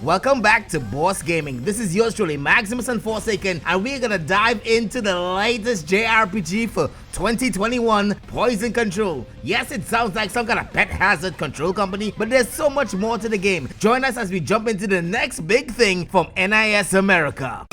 Welcome back to Boss Gaming. This is yours truly, Maximus and Forsaken, and we're gonna dive into the latest JRPG for 2021, Poison Control. Yes, it sounds like some kind of pet hazard control company, but there's so much more to the game. Join us as we jump into the next big thing from NIS America.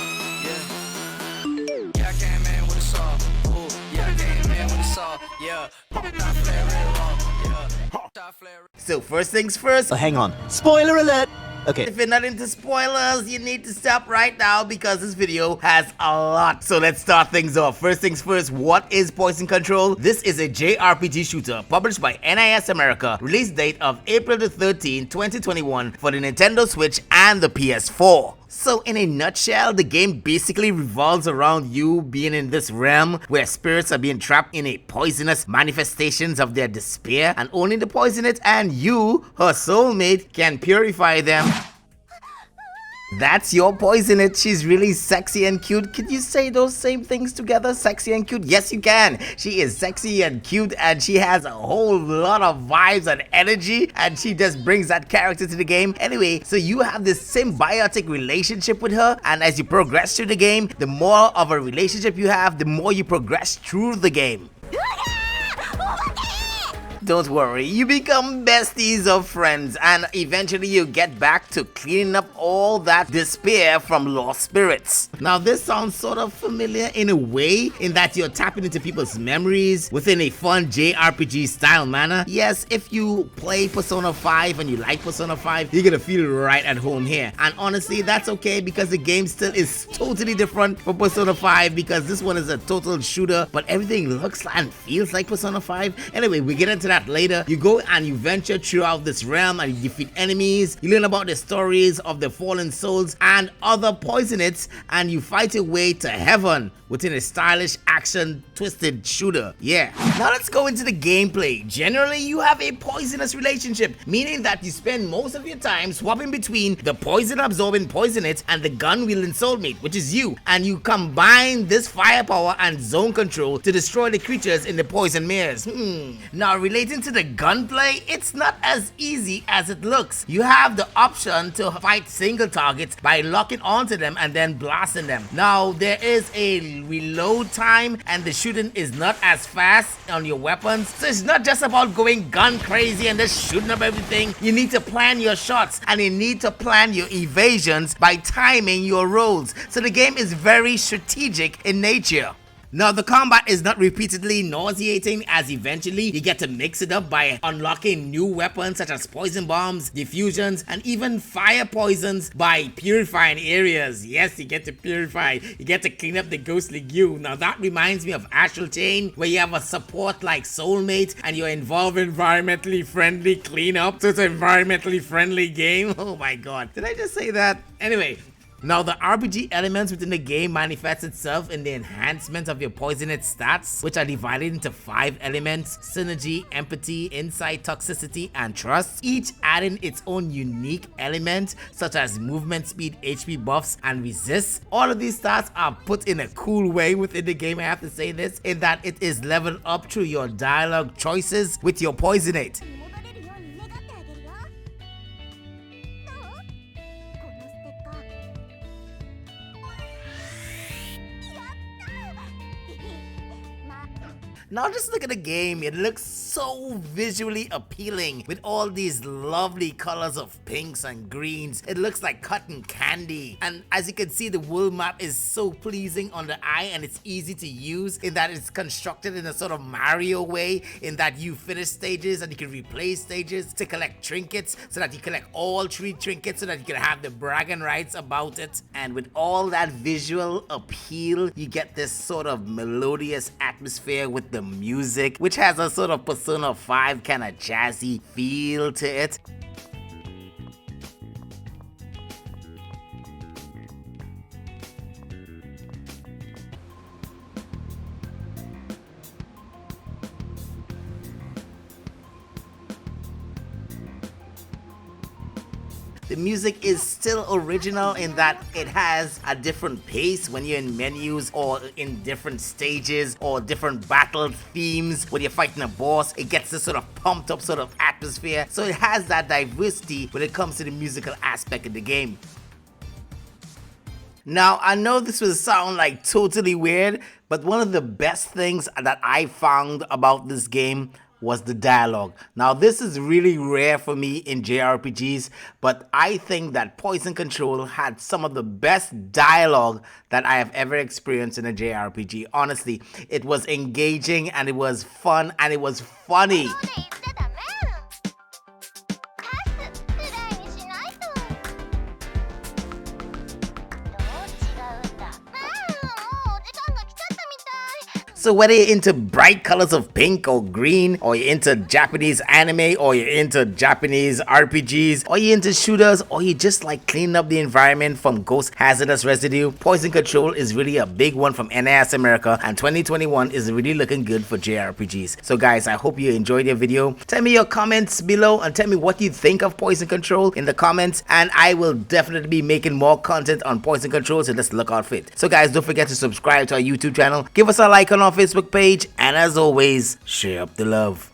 So first things first. Oh, hang on. Spoiler alert! Okay. If you're not into spoilers, you need to stop right now because this video has a lot. So let's start things off. First things first, what is Poison Control? This is a JRPG shooter published by NIS America. Release date of April the 13th, 2021 for the Nintendo Switch and the PS4. So in a nutshell, the game basically revolves around you being in this realm where spirits are being trapped in a poisonous manifestations of their despair, and only the Poisonette and you, her soulmate, can purify them. That's your Poisonette. She's really sexy and cute. Can you say those same things together? Sexy and cute? Yes, you can. She is sexy and cute, and she has a whole lot of vibes and energy, and she just brings that character to the game. Anyway, so you have this symbiotic relationship with her, and as you progress through the game, the more of a relationship you have, the more you progress through the game. Don't worry, you become besties of friends, and eventually you get back to cleaning up all that despair from lost spirits. Now this sounds sort of familiar in a way, in that you're tapping into people's memories within a fun JRPG style manner. Yes, if you play Persona 5 and you like Persona 5, you're gonna feel right at home here. And honestly, that's okay because the game still is totally different from Persona 5 because this one is a total shooter, but everything looks and feels like Persona 5. Anyway, we get into that later. You go and you venture throughout this realm and you defeat enemies. You learn about the stories of the fallen souls and other Poisonettes, and you fight your way to heaven within a stylish action twisted shooter. Yeah. Now let's go into the gameplay. Generally, you have a poisonous relationship, meaning that you spend most of your time swapping between the poison absorbing Poisonette and the gun wielding soulmate, which is you, and you combine this firepower and zone control to destroy the creatures in the Poison Mires. Now relating to the gunplay, it's not as easy as it looks. You have the option to fight single targets by locking onto them and then blasting them. Now there is a reload time, and the shooting is not as fast on your weapons, so it's not just about going gun crazy and just shooting up everything. You need to plan your shots, and you need to plan your evasions by timing your rolls, so the game is very strategic in nature. Now the combat is not repeatedly nauseating, as eventually you get to mix it up by unlocking new weapons such as poison bombs, diffusions, and even fire poisons by purifying areas. Yes, you get to purify, you get to clean up the ghostly goo. Now that reminds me of Astral Chain, where you have a support like soulmate and you're involved in environmentally friendly cleanup, so it's an environmentally friendly game. Oh my god, did I just say that? Anyway, now the RPG elements within the game manifest itself in the enhancement of your Poisonette stats, which are divided into 5 elements: synergy, empathy, insight, toxicity, and trust, each adding its own unique element such as movement speed, HP buffs, and resist. All of these stats are put in a cool way within the game, I have to say this, in that it is leveled up through your dialogue choices with your Poisonette. Now just look at the game, it looks so visually appealing with all these lovely colors of pinks and greens. It looks like cotton candy, and as you can see, the world map is so pleasing on the eye, and it's easy to use in that it's constructed in a sort of Mario way, in that you finish stages and you can replay stages to collect trinkets, so that you collect all 3 trinkets so that you can have the bragging rights about it. And with all that visual appeal, you get this sort of melodious atmosphere with the music, which has a sort of Persona 5 kind of jazzy feel to it. the music is still original in that it has a different pace when you're in menus or in different stages or different battle themes. When you're fighting a boss, it gets this sort of pumped up sort of atmosphere. So it has that diversity when it comes to the musical aspect of the game. Now, I know this will sound like totally weird, but one of the best things that I found about this game was the dialogue. Now, this is really rare for me in JRPGs, but I think that Poison Control had some of the best dialogue that I have ever experienced in a JRPG. Honestly, it was engaging and it was fun and it was funny. So whether you're into bright colors of pink or green, or you're into Japanese anime, or you're into Japanese RPGs, or you're into shooters, or you just like cleaning up the environment from Ghost Hazardous Residue, Poison Control is really a big one from NIS America, and 2021 is really looking good for JRPGs. So guys, I hope you enjoyed your video. Tell me your comments below and tell me what you think of Poison Control in the comments, and I will definitely be making more content on Poison Control, so just look out for it. So guys, don't forget to subscribe to our YouTube channel, give us a like on our Facebook page, and as always, share up the love.